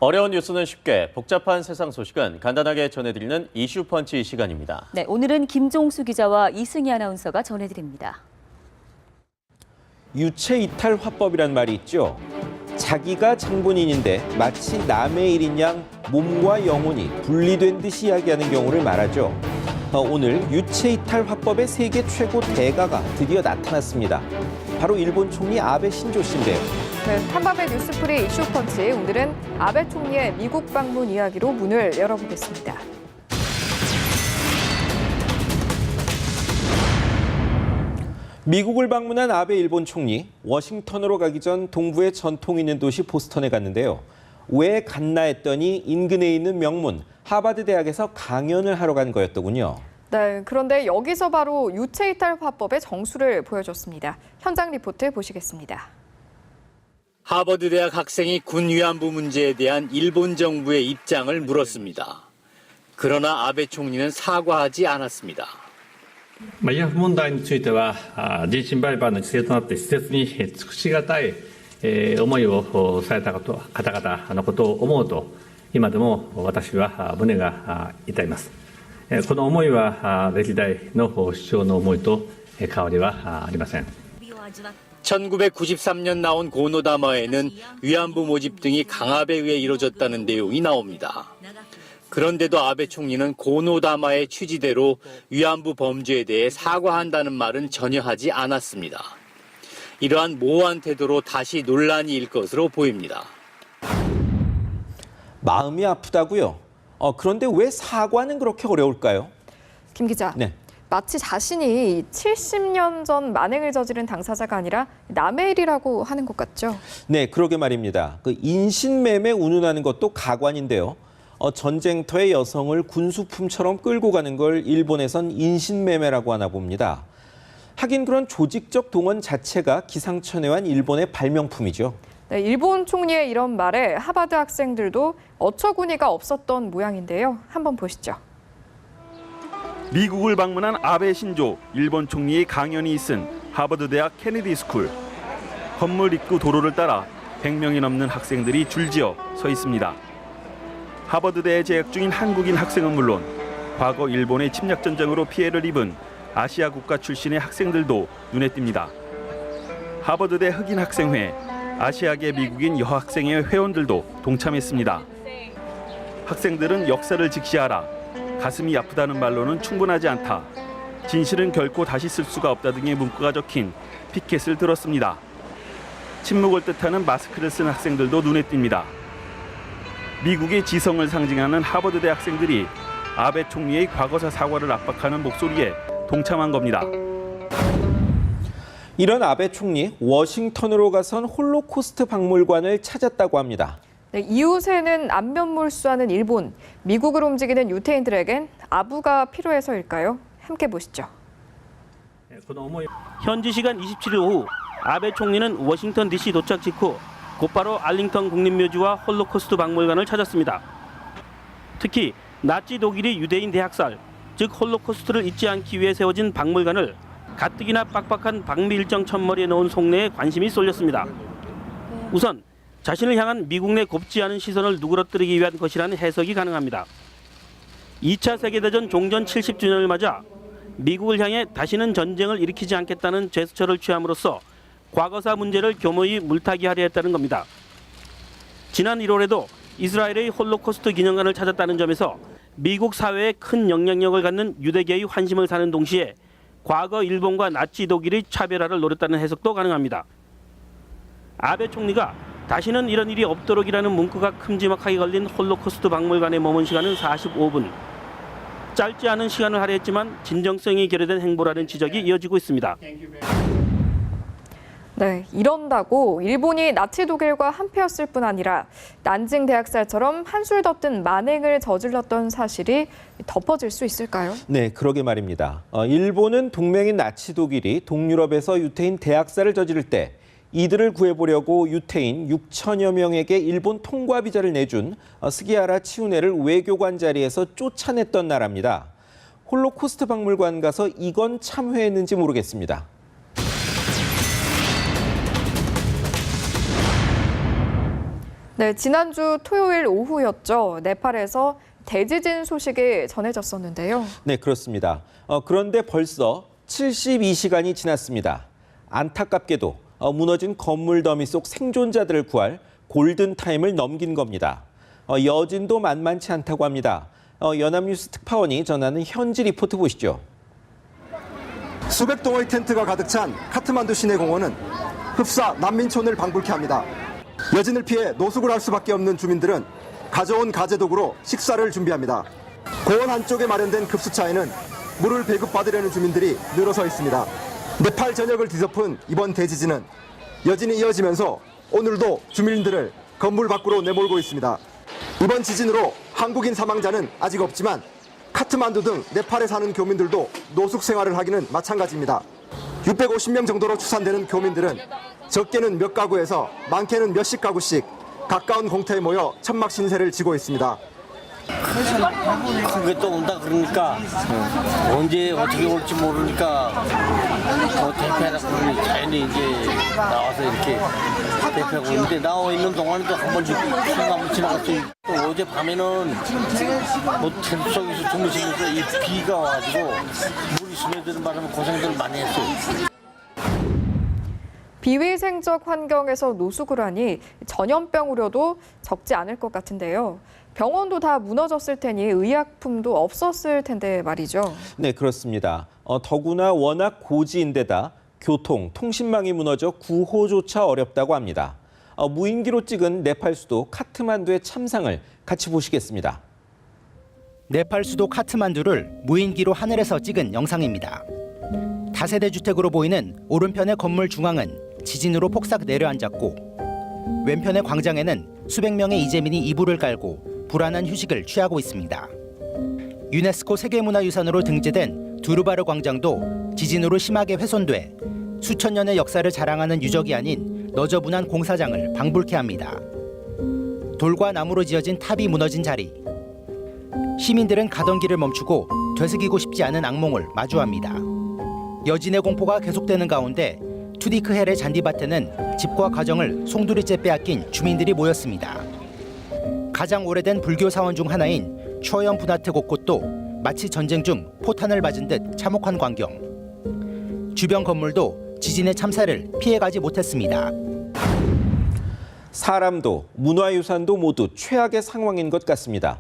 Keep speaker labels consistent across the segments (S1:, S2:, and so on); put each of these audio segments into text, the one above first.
S1: 어려운 뉴스는 쉽게, 복잡한 세상 소식은 간단하게 전해드리는 이슈펀치 시간입니다.
S2: 네, 오늘은 김종수 기자와 이승희 아나운서가 전해드립니다.
S3: 유체이탈 화법이란 말이 있죠. 자기가 장본인인데 마치 남의 일인 양 몸과 영혼이 분리된 듯이 이야기하는 경우를 말하죠. 오늘 유체이탈 화법의 세계 최고 대가가 드디어 나타났습니다. 바로 일본 총리 아베 신조 씨인데요.
S4: 네, 한밤의 뉴스프리 이슈펀치, 오늘은 아베 총리의 미국 방문 이야기로 문을 열어보겠습니다.
S3: 미국을 방문한 아베 일본 총리, 워싱턴으로 가기 전 동부의 전통 있는 도시 보스턴에 갔는데요. 왜 갔나 했더니 인근에 있는 명문 하버드 대학에서 강연을 하러 간 거였더군요.
S4: 네, 그런데 여기서 바로 유체이탈 화법의 정수를 보여줬습니다. 현장 리포트 보시겠습니다.
S5: 하버드 대학 학생이 군 위안부 문제에 대한 일본 정부의 입장을 물었습니다. 그러나 아베 총리는 사과하지 않았습니다.
S6: 慰安婦問題については、人身売買の犠牲となって施設に尽くしがたい思いをされた方々のことを思うと、今でも私は胸が痛います。この思いは歴代の首相の思いと変わりはありません。
S5: 1993년 나온 고노다마에는 위안부 모집 등이 강압에 의해 이뤄졌다는 내용이 나옵니다. 그런데도 아베 총리는 고노다마의 취지대로 위안부 범죄에 대해 사과한다는 말은 전혀 하지 않았습니다. 이러한 모호한 태도로 다시 논란이 일 것으로 보입니다.
S3: 마음이 아프다고요? 그런데 왜 사과는 그렇게 어려울까요?
S4: 김 기자,
S3: 네.
S4: 마치 자신이 70년 전 만행을 저지른 당사자가 아니라 남의 일이라고 하는 것 같죠?
S3: 네, 그러게 말입니다. 그 인신매매 운운하는 것도 가관인데요. 전쟁터의 여성을 군수품처럼 끌고 가는 걸 일본에선 인신매매라고 하나 봅니다. 하긴 그런 조직적 동원 자체가 기상천외한 일본의 발명품이죠.
S4: 네, 일본 총리의 이런 말에 하버드 학생들도 어처구니가 없었던 모양인데요. 한번 보시죠.
S7: 미국을 방문한 아베 신조 일본 총리의 강연이 있은 하버드 대학 케네디 스쿨. 건물 입구 도로를 따라 100명이 넘는 학생들이 줄지어 서 있습니다. 하버드대에 재학 중인 한국인 학생은 물론 과거 일본의 침략 전쟁으로 피해를 입은 아시아 국가 출신의 학생들도 눈에 띕니다. 하버드대 흑인 학생회, 아시아계 미국인 여학생회 회원들도 동참했습니다. 학생들은 역사를 직시하라, 가슴이 아프다는 말로는 충분하지 않다, 진실은 결코 다시 쓸 수가 없다 등의 문구가 적힌 피켓을 들었습니다. 침묵을 뜻하는 마스크를 쓴 학생들도 눈에 띕니다. 미국의 지성을 상징하는 하버드대 학생들이 아베 총리의 과거사 사과를 압박하는 목소리에 동참한 겁니다.
S3: 이런 아베 총리, 워싱턴으로 가선 홀로코스트 박물관을 찾았다고 합니다.
S4: 네, 이웃에는 안면몰수하는 일본, 미국을 움직이는 유태인들에겐 아부가 필요해서일까요? 함께 보시죠.
S8: 현지 시간 27일 오후 아베 총리는 워싱턴 DC 도착 직후 곧바로 알링턴 국립묘지와 홀로코스트 박물관을 찾았습니다. 특히 나치 독일이 유대인 대학살, 즉 홀로코스트를 잊지 않기 위해 세워진 박물관을 가뜩이나 빡빡한 방미 일정 첫머리에 넣은 속내에 관심이 쏠렸습니다. 우선 자신을 향한 미국 내 곱지 않은 시선을 누그러뜨리기 위한 것이라는 해석이 가능합니다. 2차 세계대전 종전 70주년을 맞아 미국을 향해 다시는 전쟁을 일으키지 않겠다는 제스처를 취함으로써 과거사 문제를 교묘히 물타기하려 했다는 겁니다. 지난 1월에도 이스라엘의 홀로코스트 기념관을 찾았다는 점에서 미국 사회에 큰 영향력을 갖는 유대계의 환심을 사는 동시에 과거 일본과 나치 독일의 차별화를 노렸다는 해석도 가능합니다. 아베 총리가 다시는 이런 일이 없도록이라는 문구가 큼지막하게 걸린 홀로코스트 박물관에 머문 시간은 45분. 짧지 않은 시간을 할애했지만 진정성이 결여된 행보라는 지적이 이어지고 있습니다.
S4: 네, 이런다고 일본이 나치 독일과 한패였을 뿐 아니라 난징 대학살처럼 한술 덮든 만행을 저질렀던 사실이 덮어질 수 있을까요?
S3: 네, 그러게 말입니다. 일본은 동맹인 나치 독일이 동유럽에서 유태인 대학살을 저지를 때 이들을 구해보려고 유태인 6천여 명에게 일본 통과 비자를 내준 스기하라 치우네를 외교관 자리에서 쫓아냈던 나라입니다. 홀로코스트 박물관 가서 이건 참회했는지 모르겠습니다.
S4: 네, 지난주 토요일 오후였죠. 네팔에서 대지진 소식이 전해졌었는데요.
S3: 네, 그렇습니다. 그런데 벌써 72시간이 지났습니다. 안타깝게도 무너진 건물 더미 속 생존자들을 구할 골든타임을 넘긴 겁니다. 여진도 만만치 않다고 합니다. 연합뉴스 특파원이 전하는 현지 리포트 보시죠.
S9: 수백 동의 텐트가 가득 찬 카트만두 시내 공원은 흡사 난민촌을 방불케 합니다. 여진을 피해 노숙을 할 수밖에 없는 주민들은 가져온 가재도구로 식사를 준비합니다. 공원 한쪽에 마련된 급수차에는 물을 배급받으려는 주민들이 늘어서 있습니다. 네팔 전역을 뒤덮은 이번 대지진은 여진이 이어지면서 오늘도 주민들을 건물 밖으로 내몰고 있습니다. 이번 지진으로 한국인 사망자는 아직 없지만 카트만두 등 네팔에 사는 교민들도 노숙 생활을 하기는 마찬가지입니다. 650명 정도로 추산되는 교민들은 적게는 몇 가구에서 많게는 몇십 가구씩 가까운 공터에 모여 천막 신세를 지고 있습니다.
S10: 큰 게 또 온다 그러니까 언제 어떻게 올지 모르니까 대피하라 그러니 자연히 이제 나와서 이렇게 대피하고 있는데 나와 있는 동안에도 한 번씩 비가 한번 지나갔어요. 또 어제 밤에는 뭐 텐트 속에서 주무시면서 이 비가 와가지고 물이 스며드는 바람에 고생들 많이 했어요.
S4: 비위생적 환경에서 노숙을 하니 전염병 우려도 적지 않을 것 같은데요. 병원도 다 무너졌을 테니 의약품도 없었을 텐데 말이죠.
S3: 네, 그렇습니다. 더구나 워낙 고지인데다 교통, 통신망이 무너져 구호조차 어렵다고 합니다. 무인기로 찍은 네팔 수도 카트만두의 참상을 같이 보시겠습니다.
S11: 네팔 수도 카트만두를 무인기로 하늘에서 찍은 영상입니다. 다세대 주택으로 보이는 오른편의 건물 중앙은 지진으로 폭삭 내려앉았고 왼편의 광장에는 수백 명의 이재민이 이불을 깔고 불안한 휴식을 취하고 있습니다. 유네스코 세계문화유산으로 등재된 두루바르 광장도 지진으로 심하게 훼손돼 수천 년의 역사를 자랑하는 유적이 아닌 너저분한 공사장을 방불케 합니다. 돌과 나무로 지어진 탑이 무너진 자리. 시민들은 가던 길을 멈추고 되새기고 싶지 않은 악몽을 마주합니다. 여진의 공포가 계속되는 가운데 투디크헬의 잔디밭에는 집과 가정을 송두리째 빼앗긴 주민들이 모였습니다. 가장 오래된 불교 사원 중 하나인 초연 분하트 곳곳도 마치 전쟁 중 포탄을 맞은 듯 참혹한 광경. 주변 건물도 지진의 참사를 피해가지 못했습니다.
S3: 사람도 문화유산도 모두 최악의 상황인 것 같습니다.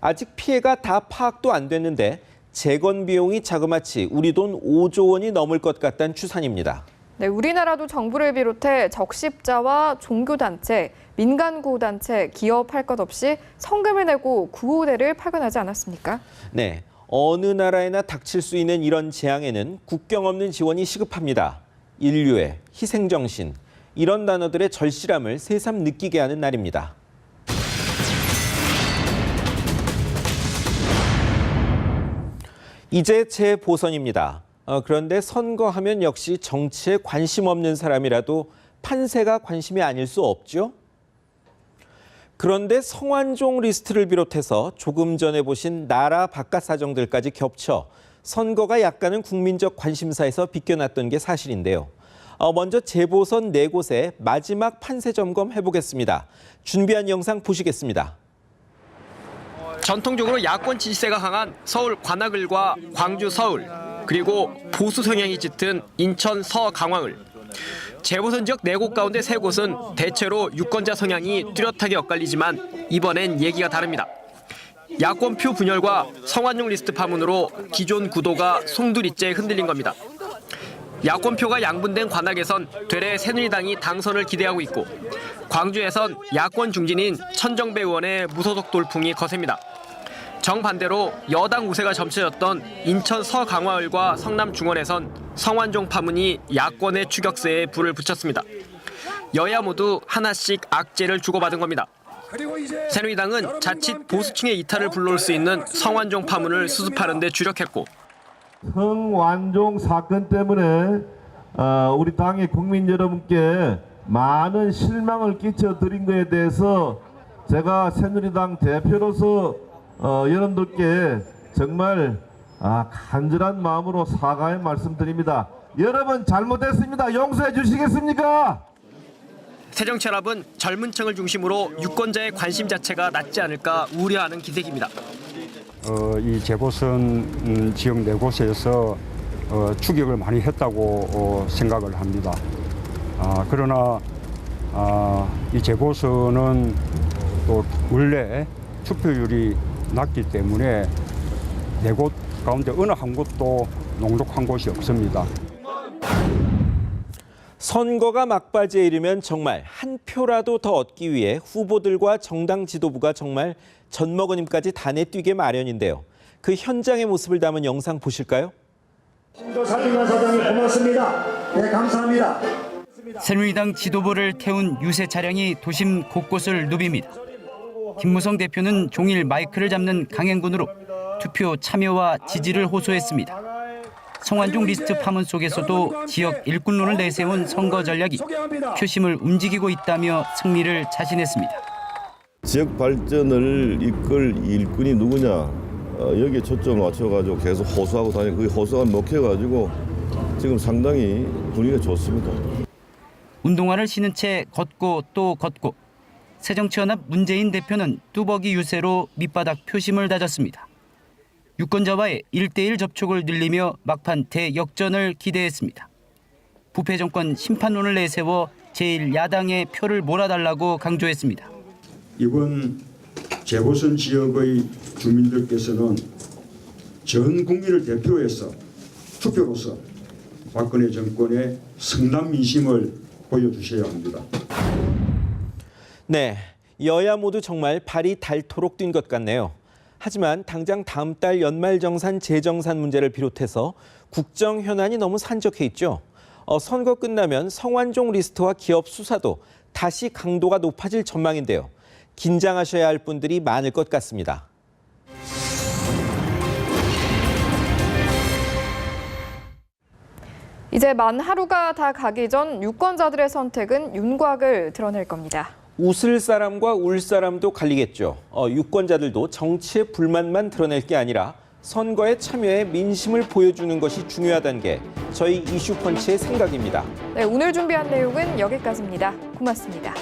S3: 아직 피해가 다 파악도 안 됐는데 재건 비용이 자그마치 우리 돈 5조 원이 넘을 것 같다는 추산입니다.
S4: 네, 우리나라도 정부를 비롯해 적십자와 종교단체, 민간구호단체, 기업 할 것 없이 성금을 내고 구호대를 파견하지 않았습니까?
S3: 네, 어느 나라에나 닥칠 수 있는 이런 재앙에는 국경 없는 지원이 시급합니다. 인류의 희생정신, 이런 단어들의 절실함을 새삼 느끼게 하는 날입니다. 이제 재보선입니다. 그런데 선거하면 역시 정치에 관심 없는 사람이라도 판세가 관심이 아닐 수 없죠? 그런데 성완종 리스트를 비롯해서 조금 전에 보신 나라 바깥 사정들까지 겹쳐 선거가 약간은 국민적 관심사에서 비껴났던 게 사실인데요. 먼저 재보선 4곳의 마지막 판세 점검 해보겠습니다. 준비한 영상 보시겠습니다.
S12: 전통적으로 야권 지지세가 강한 서울 관악을과 광주 서울, 그리고 보수 성향이 짙은 인천 서강황을. 재보선 지역 4곳 가운데 3곳은 대체로 유권자 성향이 뚜렷하게 엇갈리지만 이번엔 얘기가 다릅니다. 야권표 분열과 성완종 리스트 파문으로 기존 구도가 송두리째 흔들린 겁니다. 야권표가 양분된 관악에선 되레 새누리당이 당선을 기대하고 있고 광주에선 야권 중진인 천정배 의원의 무소속 돌풍이 거셉니다. 정반대로 여당 우세가 점쳐졌던 인천 서강화을과 성남 중원에선 성완종 파문이 야권의 추격세에 불을 붙였습니다. 여야 모두 하나씩 악재를 주고받은 겁니다. 새누리당은 자칫 보수층의 이탈을 불러올 수 있는 성완종 파문을 수습하는 데 주력했고
S13: 성완종 사건 때문에 우리 당의 국민 여러분께 많은 실망을 끼쳐드린 것에 대해서 제가 새누리당 대표로서 여러분들께 정말 간절한 마음으로 사과의 말씀드립니다. 여러분 잘못했습니다. 용서해 주시겠습니까?
S12: 새정치연합은 젊은 층을 중심으로 유권자의 관심 자체가 낮지 않을까 우려하는 기색입니다.
S14: 이 재보선 지역 4곳에서 추격을 많이 했다고 생각을 합니다. 그러나 이 재보선은 또 원래 투표율이 낮기 때문에 4곳 가운데 어느 한 곳도 녹록한 곳이 없습니다.
S3: 선거가 막바지에 이르면 정말 한 표라도 더 얻기 위해 후보들과 정당 지도부가 정말 젖먹으님까지 단에 뛰게 마련인데요. 그 현장의 모습을 담은 영상 보실까요?
S15: 사진관 사장님 고맙습니다. 네, 감사합니다.
S11: 새누리당 지도부를 태운 유세 차량이 도심 곳곳을 누빕니다. 김무성 대표는 종일 마이크를 잡는 강행군으로 투표 참여와 지지를 호소했습니다. 성완종 리스트 파문 속에서도 지역 일꾼론을 내세운 선거 전략이 표심을 움직이고 있다며 승리를 자신했습니다.
S16: 지역 발전을 이끌 일꾼이 누구냐, 여기에 초점을 맞춰가지고 계속 호소하고 다니고 그 호소가 먹혀가지고 지금 상당히 분위기가 좋습니다.
S11: 운동화를 신은 채 걷고 또 걷고 새정치연합 문재인 대표는 뚜벅이 유세로 밑바닥 표심을 다졌습니다. 유권자와의 1대1 접촉을 늘리며 막판 대역전을 기대했습니다. 부패 정권 심판론을 내세워 제1야당의 표를 몰아달라고 강조했습니다.
S14: 이번 재보선 지역의 주민들께서는 전 국민을 대표해서 투표로서 박근혜 정권의 성남 민심을 보여주셔야 합니다.
S3: 네, 여야 모두 정말 발이 닳도록 뛴 것 같네요. 하지만 당장 다음 달 연말정산 재정산 문제를 비롯해서 국정 현안이 너무 산적해 있죠. 선거 끝나면 성완종 리스트와 기업 수사도 다시 강도가 높아질 전망인데요. 긴장하셔야 할 분들이 많을 것 같습니다.
S4: 이제 만 하루가 다 가기 전 유권자들의 선택은 윤곽을 드러낼 겁니다.
S3: 웃을 사람과 울 사람도 갈리겠죠. 유권자들도 정치의 불만만 드러낼 게 아니라 선거에 참여해 민심을 보여주는 것이 중요하다는 게 저희 이슈펀치의 생각입니다.
S4: 네, 오늘 준비한 내용은 여기까지입니다. 고맙습니다.